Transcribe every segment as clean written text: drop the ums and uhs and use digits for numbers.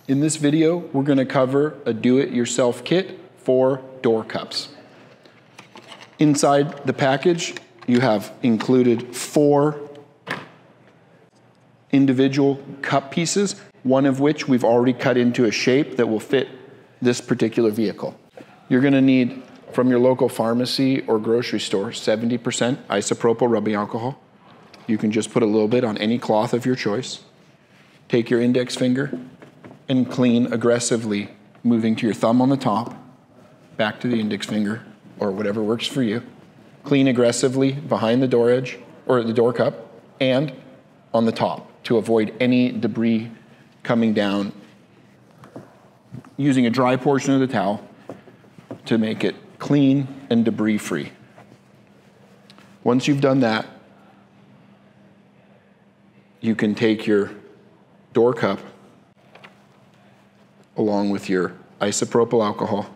In this video, we're going to cover a do-it-yourself kit for door cups. Inside the package, you have included 4 individual cup pieces, one of which we've already cut into a shape that will fit this particular vehicle. You're going to need, from your local pharmacy or grocery store, 70% isopropyl rubbing alcohol. You can just put a little bit on any cloth of your choice. Take your index finger and clean aggressively, moving to your thumb on the top, back to the index finger, or whatever works for you. Clean aggressively behind the door edge, or the door cup, and on the top to avoid any debris coming down, using a dry portion of the towel to make it clean and debris free. Once you've done that, you can take your door cup along with your isopropyl alcohol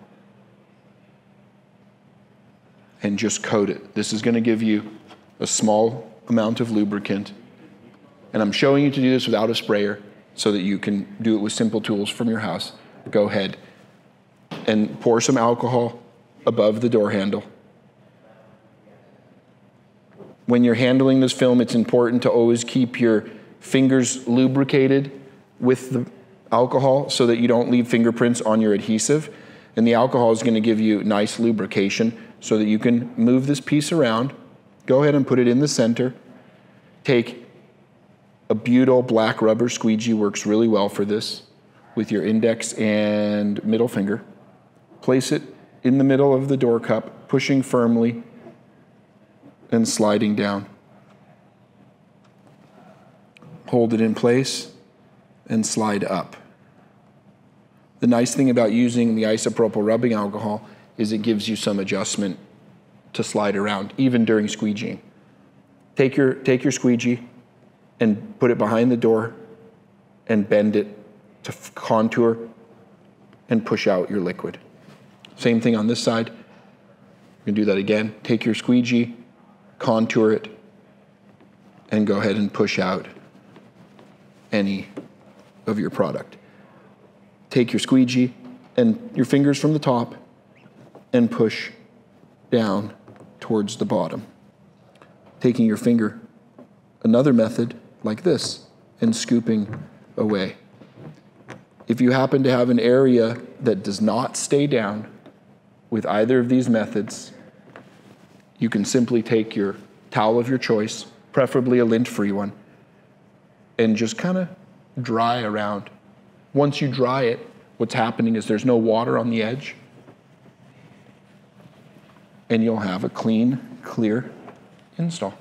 and just coat it. This is going to give you a small amount of lubricant. And I'm showing you to do this without a sprayer so that you can do it with simple tools from your house. Go ahead and pour some alcohol above the door handle. When you're handling this film, it's important to always keep your fingers lubricated with the alcohol so that you don't leave fingerprints on your adhesive. And the alcohol is going to give you nice lubrication so that you can move this piece around. Go ahead and put it in the center. Take a butyl black rubber squeegee, works really well for this, with your index and middle finger. Place it in the middle of the door cup, pushing firmly and sliding down. Hold it in place and slide up. The nice thing about using the isopropyl rubbing alcohol is it gives you some adjustment to slide around, even during squeegeeing. Take your squeegee and put it behind the door and bend it to contour and push out your liquid. Same thing on this side. You can do that again. Take your squeegee, contour it, and go ahead and push out any of your product. Take your squeegee and your fingers from the top and push down towards the bottom. Taking your finger, another method like this, and scooping away. If you happen to have an area that does not stay down with either of these methods, you can simply take your towel of your choice, preferably a lint-free one, and just kind of dry around. Once you dry it, what's happening is there's no water on the edge, and you'll have a clean, clear install.